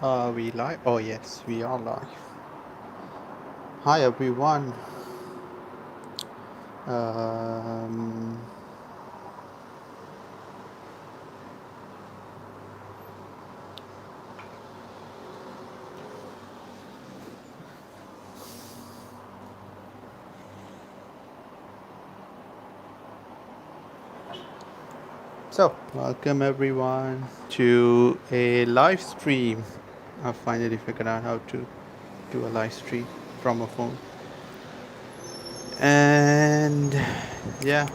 We live? Oh, yes, we are live. Hi, everyone. Um, welcome everyone to a live stream. I finally figured out how to do a live stream from a phone. And yeah,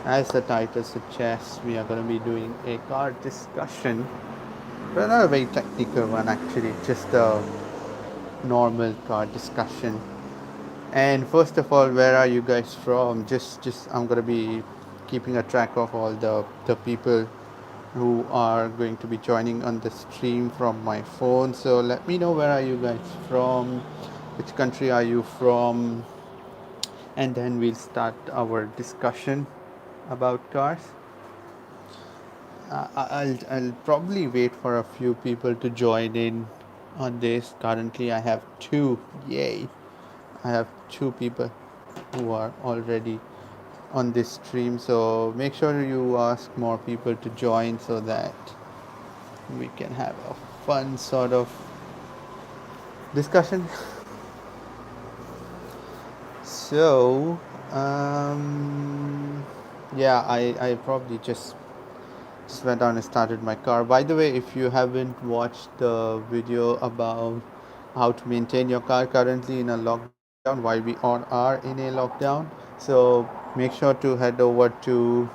as the title suggests, we are going to be doing a car discussion, but not a very technical one actually, just a normal car discussion. And first of all, where are you guys from? Just I'm gonna be keeping a track of all the people who are going to be joining on the stream from my phone. So let me know, where are you guys from? Which country are you from? And then we'll start our discussion about cars. I'll probably wait for a few people to join in on this. Currently, I have two. Yay! I have two people who are already on this stream, so make sure you ask more people to join so that we can have a fun sort of discussion. So um, yeah, I probably just went on and started my car. By the way, if you haven't watched the video about how to maintain your car currently in a lockdown, while we all are in a lockdown, so make sure to head over to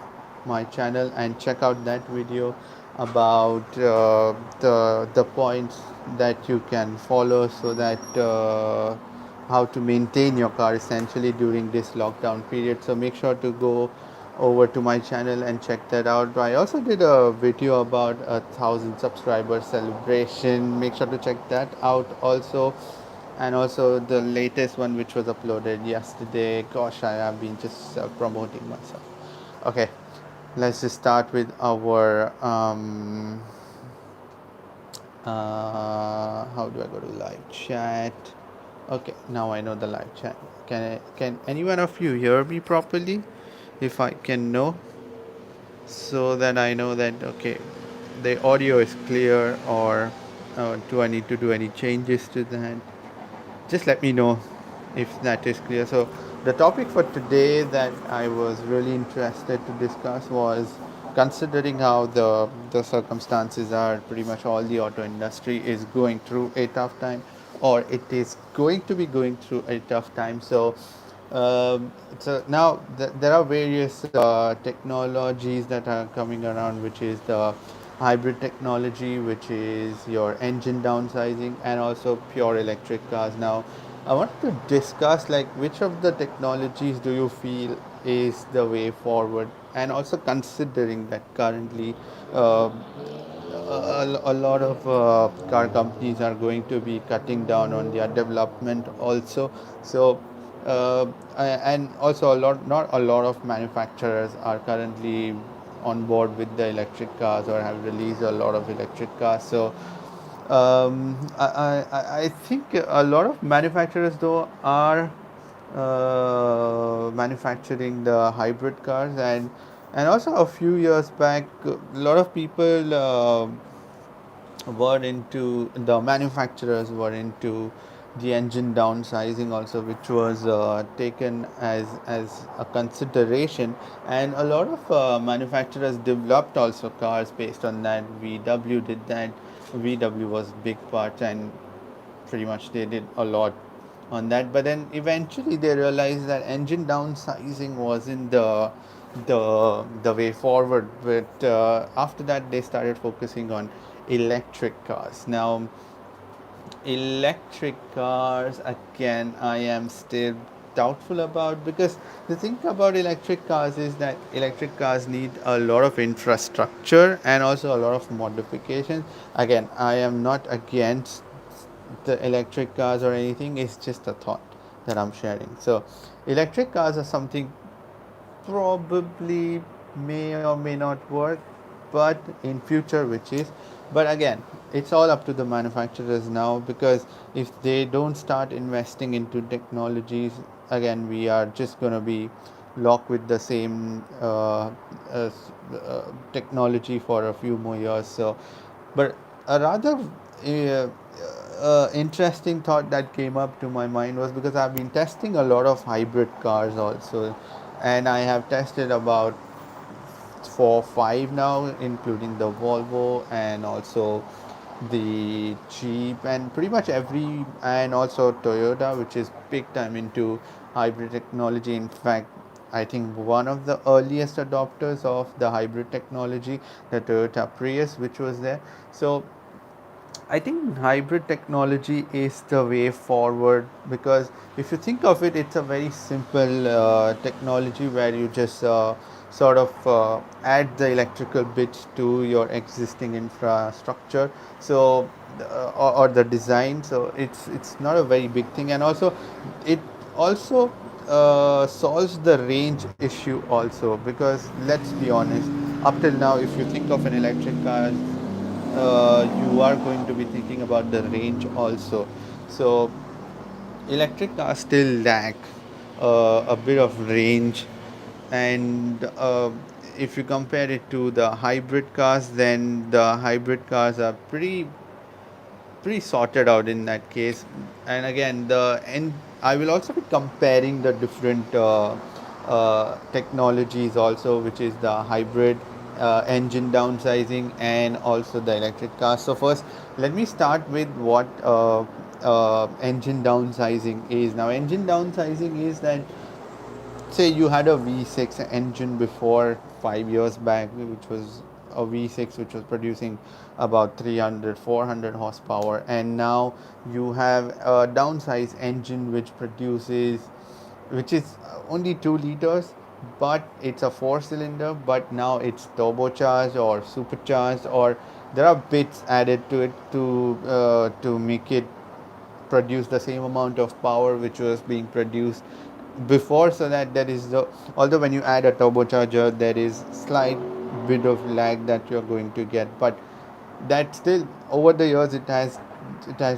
my channel and check out that video about the points that you can follow so that how to maintain your car essentially during this lockdown period. So make sure to go over to my channel and check that out. I also did a video about 1,000 subscriber celebration. Make sure to check that out also. And also the latest one, which was uploaded yesterday. Gosh, I have been just promoting myself. Okay, let's just start with our how do I go to live chat? Okay, now I know the live chat. Can any one of you hear me properly? If I can know, so that I know that okay, the audio is clear, or do I need to do any changes to that? Just let me know if that is clear. So the topic for today that I was really interested to discuss was, considering how the circumstances are, pretty much all the auto industry is going through a tough time, or it is going to be going through a tough time. So now there are various technologies that are coming around, which is the hybrid technology, which is your engine downsizing, and also pure electric cars. Now, I want to discuss, like, which of the technologies do you feel is the way forward, and also considering that currently a lot of car companies are going to be cutting down on their development also. So and also a lot not a lot of manufacturers are currently on board with the electric cars or have released a lot of electric cars. So I think a lot of manufacturers though are manufacturing the hybrid cars, and also a few years back a lot of people were into the manufacturers were into the engine downsizing also, which was taken as a consideration, and a lot of manufacturers developed also cars based on that. VW did that. VW was big part, and pretty much they did a lot on that. But then eventually they realized that engine downsizing wasn't the way forward. But after that they started focusing on electric cars. Now, electric cars, again, I am still doubtful about, because the thing about electric cars is that electric cars need a lot of infrastructure and also a lot of modifications. Again, I am not against the electric cars or anything, it's just a thought that I'm sharing. So electric cars are something probably may or may not work, but in future, which is, but again, it's all up to the manufacturers now, because if they don't start investing into technologies, again we are just going to be locked with the same technology for a few more years. So, but a rather uh, interesting thought that came up to my mind was because I've been testing a lot of hybrid cars also, and I have tested about 4 5 now, including the Volvo and also the Jeep and pretty much every, and also Toyota, which is big time into hybrid technology. In fact, I think one of the earliest adopters of the hybrid technology, the Toyota Prius, which was there. So I think hybrid technology is the way forward, because if you think of it, it's a very simple technology where you just sort of add the electrical bits to your existing infrastructure. So, or the design. So it's not a very big thing, and also it also solves the range issue also, because let's be honest, up till now, if you think of an electric car, you are going to be thinking about the range also. So electric cars still lack a bit of range, and if you compare it to the hybrid cars, then the hybrid cars are pretty sorted out in that case. And again, I will also be comparing the different technologies also, which is the hybrid engine downsizing and also the electric cars. So first, let me start with what engine downsizing is. Now, engine downsizing is that, say you had a V6 engine before 5 years back, which was a V6 which was producing about 300 400 horsepower, and now you have a downsized engine which is only 2 liters, but it's a 4 cylinder, but now it's turbocharged or supercharged, or there are bits added to it to make it produce the same amount of power which was being produced before. So that there is the, although when you add a turbocharger there is slight bit of lag that you're going to get, but that still, over the years, it has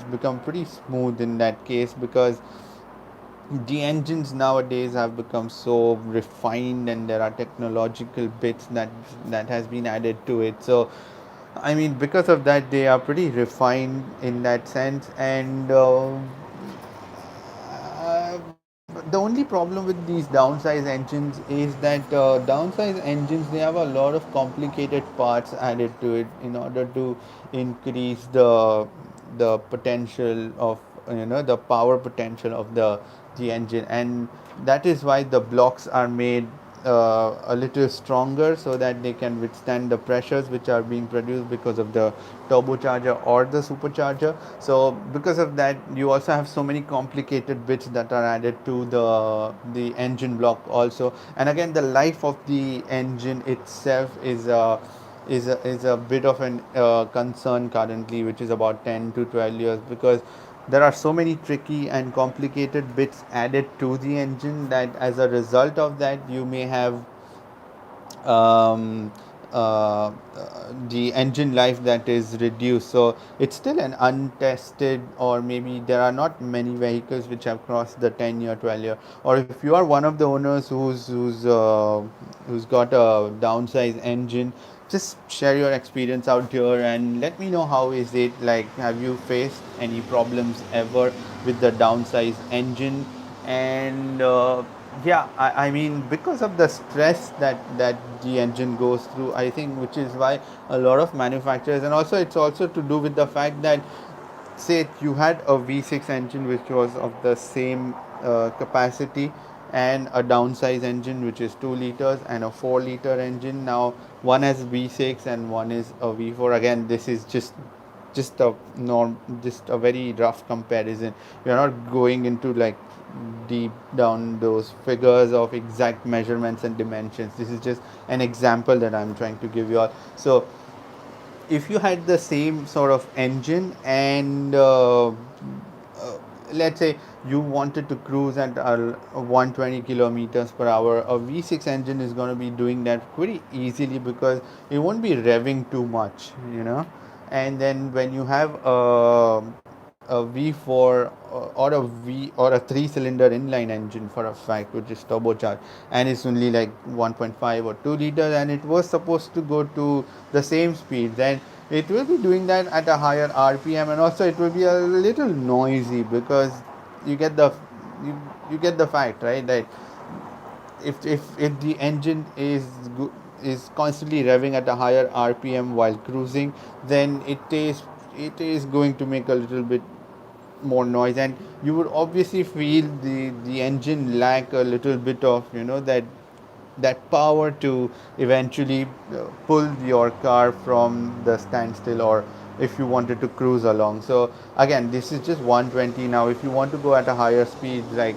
become pretty smooth in that case, because the engines nowadays have become so refined, and there are technological bits that has been added to it. So I mean, because of that, they are pretty refined in that sense. And the only problem with these downsized engines is that downsized engines, they have a lot of complicated parts added to it in order to increase the potential of, the power potential of the engine, and that is why the blocks are made a little stronger, so that they can withstand the pressures which are being produced because of the turbocharger or the supercharger. So because of that, you also have so many complicated bits that are added to the engine block also. And again, the life of the engine itself is a bit of an concern currently, which is about 10 to 12 years, because there are so many tricky and complicated bits added to the engine, that as a result of that, you may have um, uh, the engine life that is reduced. So it's still an untested, or maybe there are not many vehicles which have crossed the 10-year, 12-year. Or if you are one of the owners who's got a downsized engine, just share your experience out here and let me know how is it like. Have you faced any problems ever with the downsized engine? And yeah, I mean, because of the stress that the engine goes through, I think, which is why a lot of manufacturers, and also it's also to do with the fact that, say you had a V6 engine which was of the same capacity, and a downsized engine which is 2 liters, and a 4-liter engine. Now one has V6 and one is a V4. Again, this is just a very rough comparison. We are not going into like deep down those figures of exact measurements and dimensions. This is just an example that I'm trying to give you all. So if you had the same sort of engine, and let's say you wanted to cruise at 120 kilometers per hour, a V6 engine is going to be doing that pretty easily, because it won't be revving too much. And then when you have a V4 or a V or a three-cylinder inline engine for a fact, which is turbocharged, and it's only like 1.5 or 2 liters, and it was supposed to go to the same speed, then it will be doing that at a higher RPM, and also it will be a little noisy because you get the you, you get the fact, right, that if the engine is constantly revving at a higher RPM while cruising, then it is going to make a little bit more noise, and you would obviously feel the engine lack a little bit of that power to eventually pull your car from the standstill, or if you wanted to cruise along. So again, this is just 120. Now if you want to go at a higher speed, like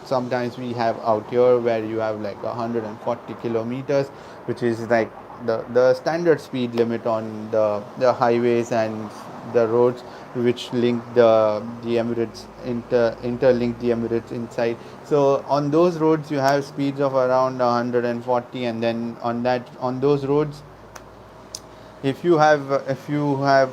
sometimes we have out here where you have like 140 kilometers, which is like the standard speed limit on the highways and the roads which link the Emirates interlink the Emirates inside. So on those roads you have speeds of around 140, and then on those roads, if you have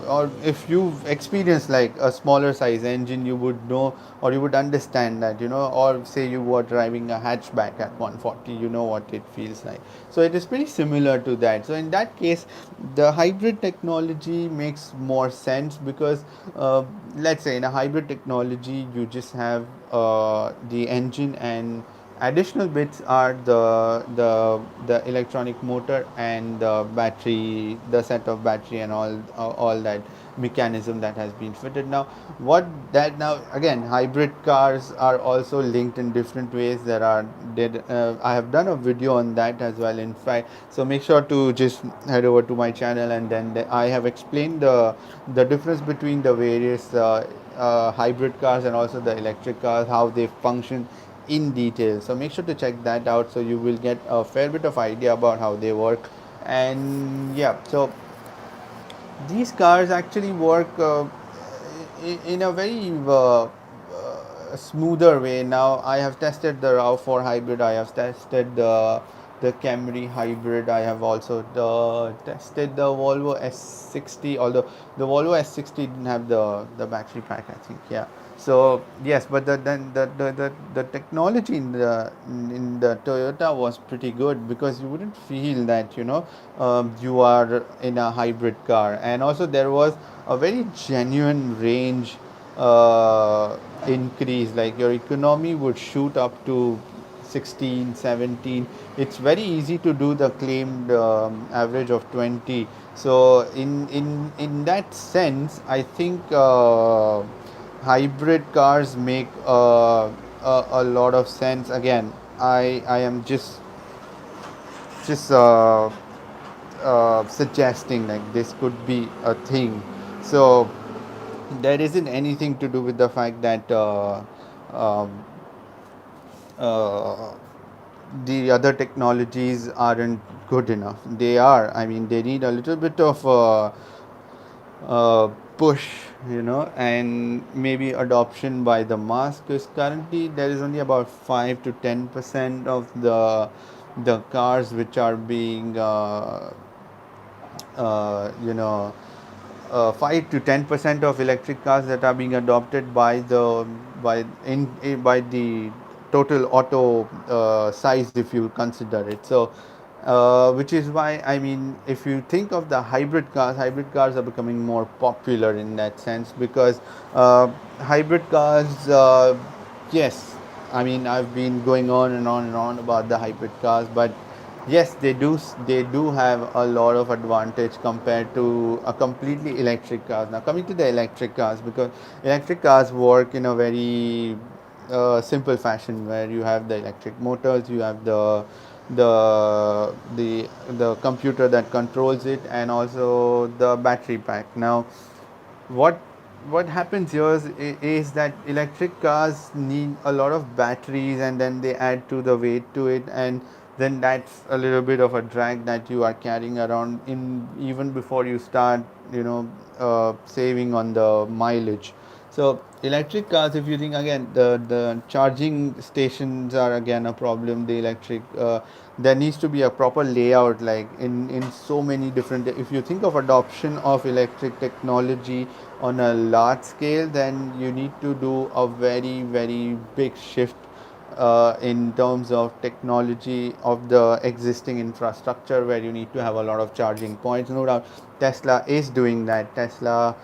or if you've experienced like a smaller size engine, you would know, or you would understand that, or say you were driving a hatchback at 140, you know what it feels like. So it is pretty similar to that. So in that case, the hybrid technology makes more sense because let's say in a hybrid technology you just have the engine, and additional bits are the electronic motor and the battery, the set of battery and all that mechanism that has been fitted. Now what that now again, hybrid cars are also linked in different ways. I have done a video on that as well, in fact, so make sure to just head over to my channel, and then I have explained the difference between the various hybrid cars and also the electric cars, how they function in detail. So make sure to check that out, so you will get a fair bit of idea about how they work. And yeah, so these cars actually work in a very smoother way. Now I have tested the RAV4 hybrid, I have tested the Camry hybrid, I have also tested the Volvo S60, although the Volvo S60 didn't have the battery pack, I think. Yeah. So yes, but the technology in the Toyota was pretty good, because you wouldn't feel that you are in a hybrid car, and also there was a very genuine range increase. Like your economy would shoot up to 16, 17. It's very easy to do the claimed average of 20. So in that sense, I think hybrid cars make a lot of sense. Again, I am just suggesting like this could be a thing. So there isn't anything to do with the fact that um, uh, the other technologies aren't good enough. They are. I mean, they need a little bit of push, and maybe adoption by the mass. Because currently there is only about 5 to 10% of the cars which are being uh, you know 5 to 10% of electric cars that are being adopted by the total auto size, if you consider it. So which is why, I mean, if you think of the hybrid cars are becoming more popular in that sense, because hybrid cars, yes, I mean, I've been going on and on and on about the hybrid cars, but yes, they do have a lot of advantage compared to a completely electric cars. Now coming to the electric cars, because electric cars work in a very simple fashion, where you have the electric motors, you have the computer that controls it, and also the battery pack. Now what what happens here is that electric cars need a lot of batteries, and then they add to the weight to it, and then that's a little bit of a drag that you are carrying around in even before you start saving on the mileage. So electric cars, if you think again, the charging stations are again a problem. The electric, there needs to be a proper layout, like in so many different. If you think of adoption of electric technology on a large scale, then you need to do a very big shift in terms of technology of the existing infrastructure, where you need to have a lot of charging points. No doubt Tesla is doing that. Tesla,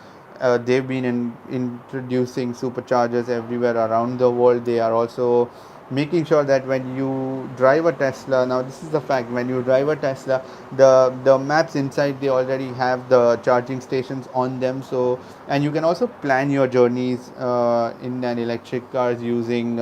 they've been introducing superchargers everywhere around the world. They are also making sure that when you drive a Tesla, now this is the fact, when you drive a Tesla, the maps inside, they already have the charging stations on them. So, and you can also plan your journeys in an electric cars using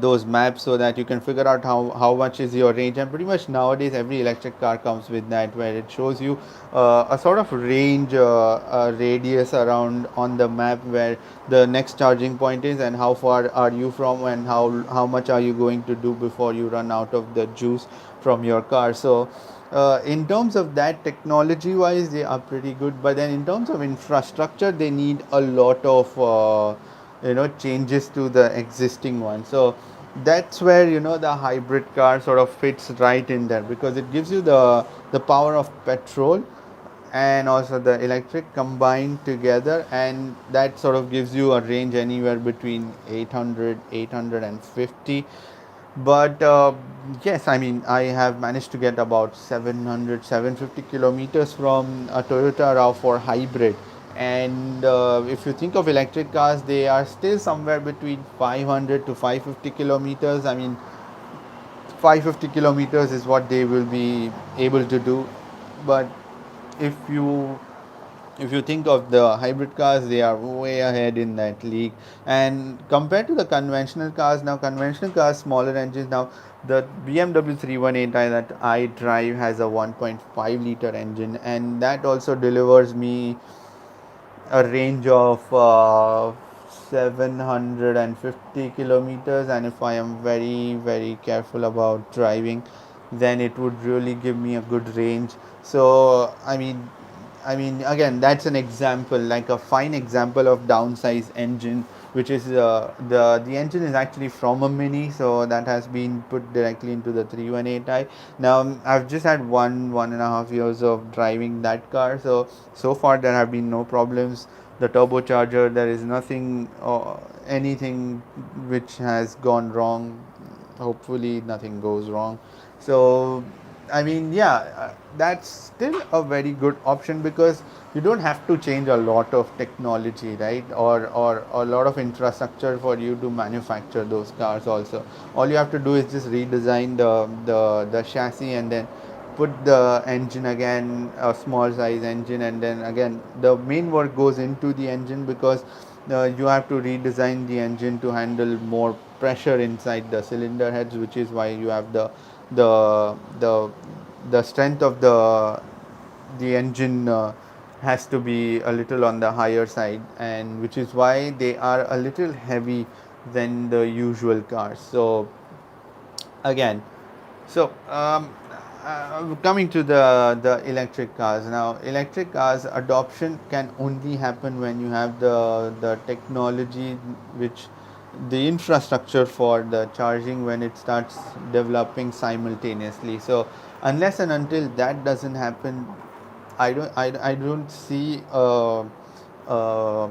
those maps, so that you can figure out how much is your range. And pretty much nowadays every electric car comes with that, where it shows you a sort of range, radius around on the map, where the next charging point is, and how far are you from, and how much are you going to do before you run out of the juice from your car. So in terms of that, technology wise they are pretty good, but then in terms of infrastructure they need a lot of changes to the existing one. So that's where the hybrid car sort of fits right in there, because it gives you the power of petrol and also the electric combined together, and that sort of gives you a range anywhere between 800 850. But yes, I mean, I have managed to get about 700 750 kilometers from a Toyota RAV4 hybrid. And if you think of electric cars, they are still somewhere between 500 to 550 kilometers. I mean, 550 kilometers is what they will be able to do. But if you if you think of the hybrid cars, they are way ahead in that league. And compared to the conventional cars, now conventional cars, smaller engines, now the BMW 318i that I drive has a 1.5 liter engine, and that also delivers me a range of 750 kilometers. And if I am very careful about driving, then it would really give me a good range. So I mean, again, that's an example, like a fine example of downsized engine, which is the engine is actually from a Mini, so that has been put directly into the 318i. Now I've just had 1.5 years of driving that car, so far there have been no problems. The turbocharger, there is nothing, anything which has gone wrong. Hopefully nothing goes wrong. So I mean, yeah, that's still a very good option, because you don't have to change a lot of technology, right? Or a lot of infrastructure for you to manufacture those cars. Also, all you have to do is just redesign the chassis, and then put the engine again, a small size engine, and then again the main work goes into the engine, because you have to redesign the engine to handle more pressure inside the cylinder heads, which is why you have the the the strength of the engine has to be a little on the higher side, and which is why they are a little heavy than the usual cars. So again, so coming to the electric cars. Now electric cars adoption can only happen when you have the technology, which the infrastructure for the charging, when it starts developing simultaneously. So unless and until that doesn't happen, I don't see a, a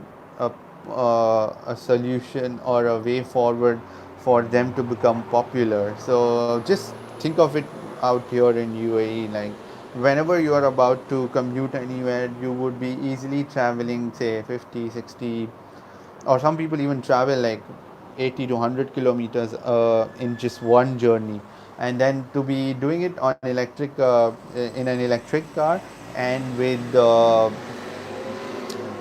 solution or a way forward for them to become popular. So just think of it out here in UAE, like whenever you are about to commute anywhere, you would be easily traveling say 50 60, or some people even travel like 80 to 100 kilometers in just one journey. And then to be doing it on electric, in an electric car, and with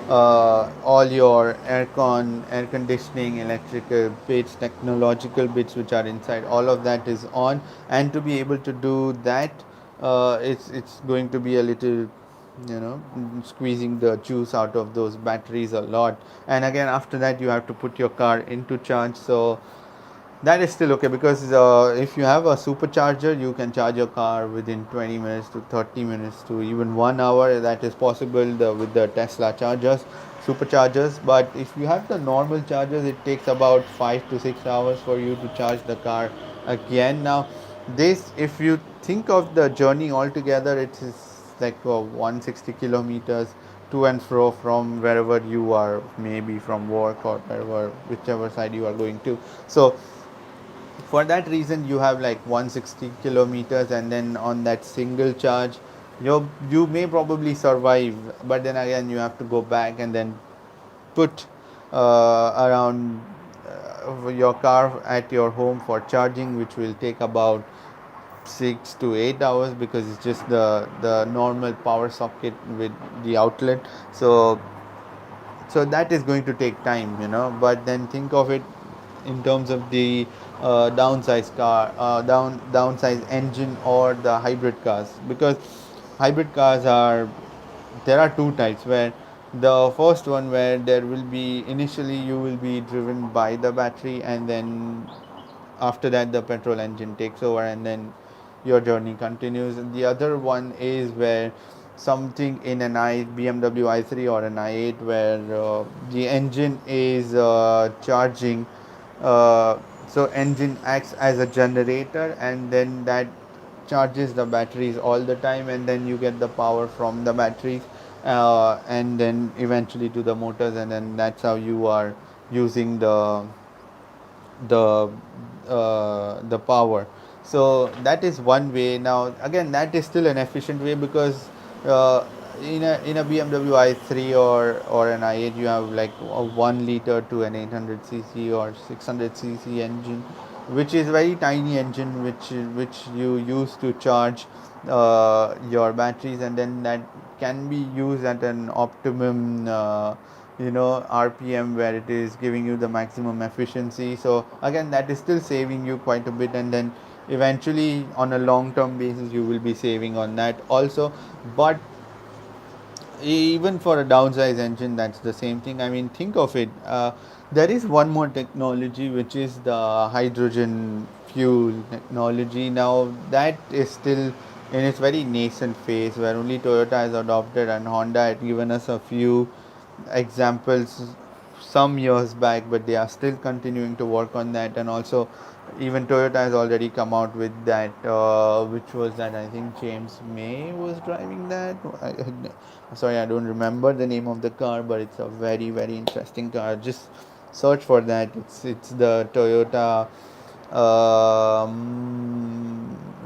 all your aircon, air conditioning, electrical bits, technological bits which are inside, all of that is on. And to be able to do that, it's going to be a little, squeezing the juice out of those batteries a lot. And again, after that, you have to put your car into charge. So that is still okay, because if you have a supercharger, you can charge your car within 20 minutes to 30 minutes to even 1 hour. That is possible with the Tesla chargers. superchargers. But if you have the normal chargers, it takes about 5 to 6 hours for you to charge the car again. Now, this, if you think of the journey altogether, it is like 160 kilometers to and fro from wherever you are, maybe from work or wherever, whichever side you are going to. So for that reason you have like 160 kilometers, and then on that single charge you may probably survive, but then again you have to go back and then put around your car at your home for charging, which will take about 6 to 8 hours, because it's just the normal power socket with the outlet. So that is going to take time, but then think of it in terms of the downsized engine or the hybrid cars, because hybrid cars are, there are two types, where the first one, where there will be initially you will be driven by the battery, and then after that the petrol engine takes over, and then your journey continues. And the other one is where something in an BMW i3 or an i8, where the engine is charging, uh, so engine acts as a generator, and then that charges the batteries all the time, and then you get the power from the batteries, and then eventually to the motors, and then that's how you are using the the power. So that is one way. Now again, that is still an efficient way, because uh, in a BMW i3 or an i8, you have like a 1 liter to an 800 cc or 600 cc engine, which is very tiny engine, which you use to charge your batteries, and then that can be used at an optimum RPM, where it is giving you the maximum efficiency. So again, that is still saving you quite a bit, and then eventually on a long term basis you will be saving on that also. But even for a downsized engine, that's the same thing. I mean, think of it, there is one more technology, which is the hydrogen fuel technology. Now that is still in its very nascent phase, where only Toyota has adopted, and Honda had given us a few examples some years back, but they are still continuing to work on that. And also even Toyota has already come out with that, which was that, I think James May was driving that. Sorry, I don't remember the name of the car, but it's a very very interesting car. Just search for that. It's the Toyota,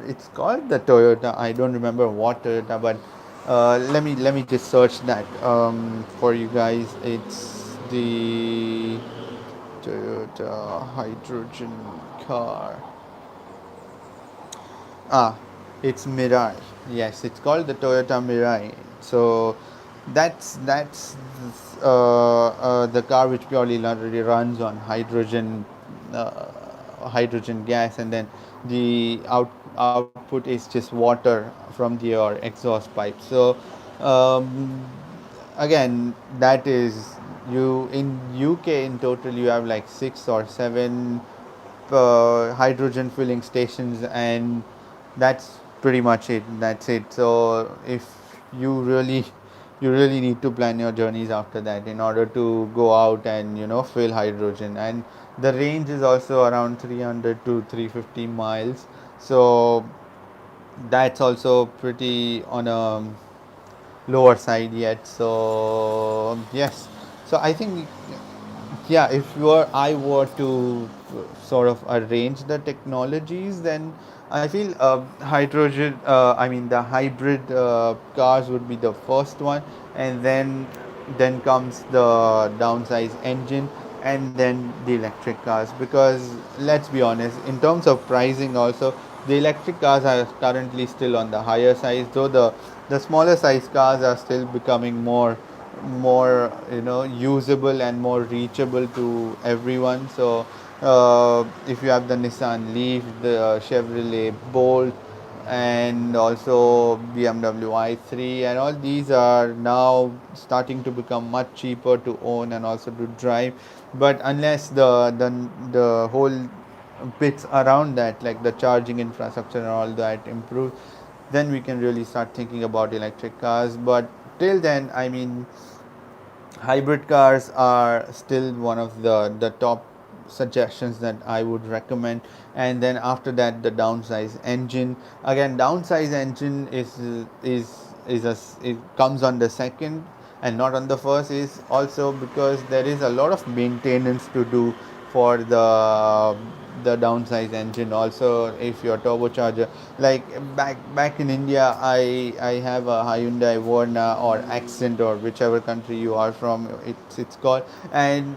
it's called the Toyota. I don't remember what Toyota, but let me just search that for you guys. It's the Toyota hydrogen car. Ah, it's Mirai. Yes, it's called the Toyota Mirai. So that's the car which purely runs on hydrogen gas, and then the output is just water from your exhaust pipe. So um, again, that is, you in UK in total you have like 6 or 7 hydrogen filling stations, and that's pretty much it. That's it. So if you really you really need to plan your journeys after that, in order to go out and fill hydrogen. And the range is also around 300 to 350 miles. So that's also pretty on a lower side yet. So yes, so I think, yeah, if I were to sort of arrange the technologies, then I feel the hybrid cars would be the first one, and then comes the downsized engine, and then the electric cars. Because let's be honest, in terms of pricing also, the electric cars are currently still on the higher side, though the smaller size cars are still becoming more usable and more reachable to everyone. So if you have the Nissan Leaf, the Chevrolet Bolt, and also BMW i3, and all these are now starting to become much cheaper to own and also to drive. But unless the whole bits around that, like the charging infrastructure and all that, improves, then we can really start thinking about electric cars. But till then, I mean, hybrid cars are still one of the top suggestions that I would recommend. And then after that, the downsized engine. Again, downsized engine it comes on the second and not on the first, is also because there is a lot of maintenance to do for the downsized engine. Also, if your turbocharger, like back in India, I have a Hyundai Verna or Accent, or whichever country you are from, it's called. And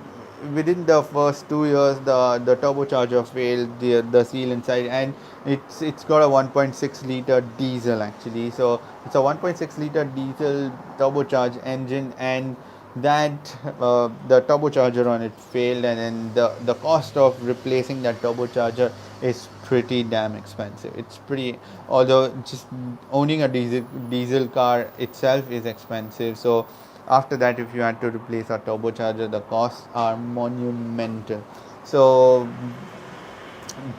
within the first 2 years, the turbocharger failed, the seal inside, and it's got a 1.6 liter diesel actually. So it's a 1.6 liter diesel turbocharged engine, and that the turbocharger on it failed, and then the cost of replacing that turbocharger is pretty damn expensive. It's pretty, although just owning a diesel car itself is expensive. So after that, if you had to replace a turbocharger, the costs are monumental. So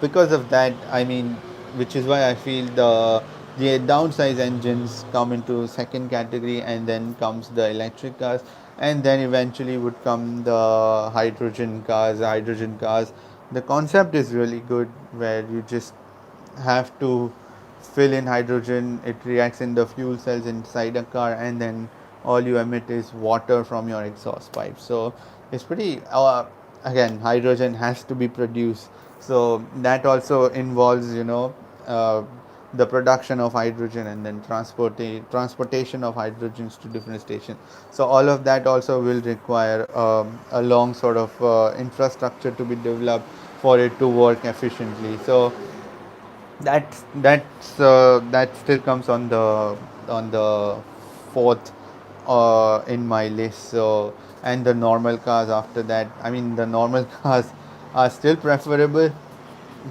because of that, I mean, which is why I feel the downsize engines come into second category, and then comes the electric cars, and then eventually would come the hydrogen cars. The concept is really good, where you just have to fill in hydrogen, it reacts in the fuel cells inside a car, and then all you emit is water from your exhaust pipe. So it's pretty, again, hydrogen has to be produced. So that also involves, uh, the production of hydrogen, and then transportation of hydrogens to different stations. So all of that also will require a long sort of infrastructure to be developed for it to work efficiently. So that still comes on the fourth in my list. So, and the normal cars after that. I mean, the normal cars are still preferable.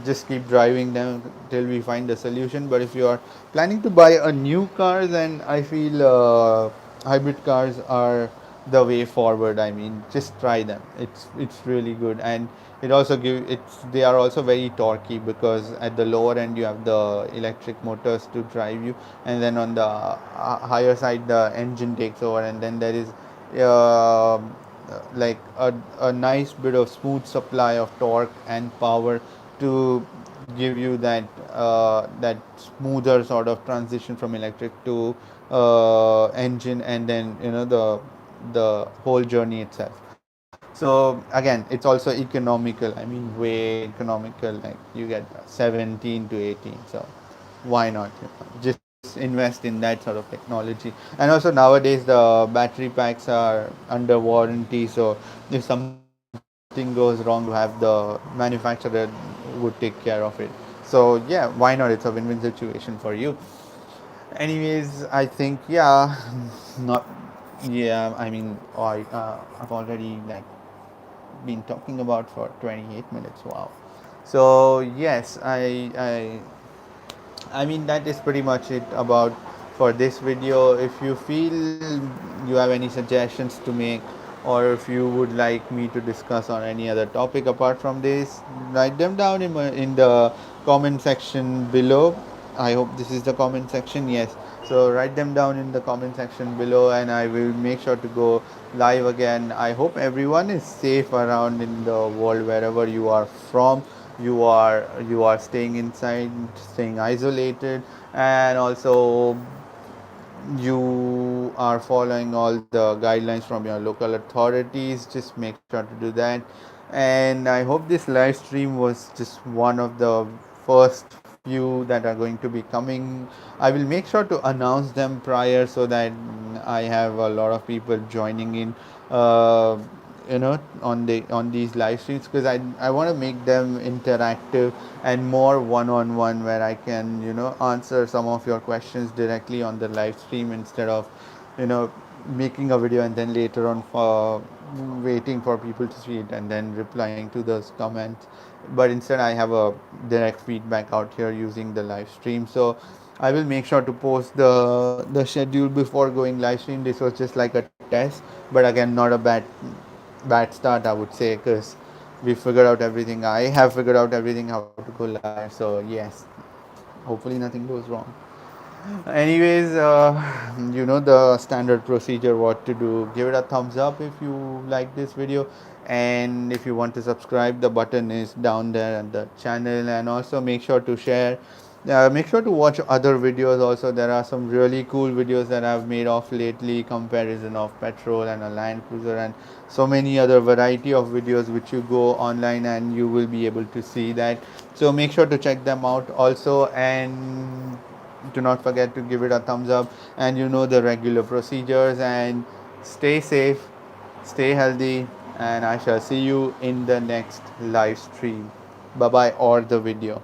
Just keep driving them till we find a solution. But if you are planning to buy a new car, then I feel hybrid cars are the way forward. I mean, just try them. It's really good, and it also give it's they are also very torquey, because at the lower end you have the electric motors to drive you, and then on the higher side the engine takes over, and then there is uh, like a nice bit of smooth supply of torque and power to give you that smoother sort of transition from electric to engine, and then the whole journey itself. So again, it's also economical. I mean, way economical. Like you get 17 to 18. So why not? Just invest in that sort of technology. And also nowadays the battery packs are under warranty. So if something goes wrong, you have the manufacturer would take care of it. So yeah, why not? It's a win-win situation for you. Anyways, I think, yeah, not, yeah. I mean, I've already like been talking about for 28 minutes. Wow. So yes, I mean, that is pretty much it about for this video. If you feel you have any suggestions to make, or if you would like me to discuss on any other topic apart from this, write them down in the comment section below. I hope this is the comment section. Yes. So write them down in the comment section below, and I will make sure to go live again. I hope everyone is safe around in the world, wherever you are from. You are staying inside, staying isolated, and also you are following all the guidelines from your local authorities. Just make sure to do that. And I hope this live stream was just one of the first few that are going to be coming. I will make sure to announce them prior, so that I have a lot of people joining in, uh, on these live streams, because I want to make them interactive and more one-on-one, where I can answer some of your questions directly on the live stream, instead of you know making a video and then later on for waiting for people to see it and then replying to those comments. But instead I have a direct feedback out here using the live stream. So I will make sure to post the schedule before going live stream. This was just like a test, but again, not a bad start, I would say, because we figured out everything. I have figured out everything how to go live. So yes, hopefully nothing goes wrong. Anyways, you know the standard procedure what to do. Give it a thumbs up if you like this video, and if you want to subscribe, the button is down there at the channel, and also make sure to share. Make sure to watch other videos also. There are some really cool videos that I've made of lately, comparison of petrol and a Land Cruiser, and so many other variety of videos which you go online and you will be able to see that. So make sure to check them out also, and do not forget to give it a thumbs up, and you know the regular procedures, and stay safe, stay healthy, and I shall see you in the next live stream. Bye bye, or the video.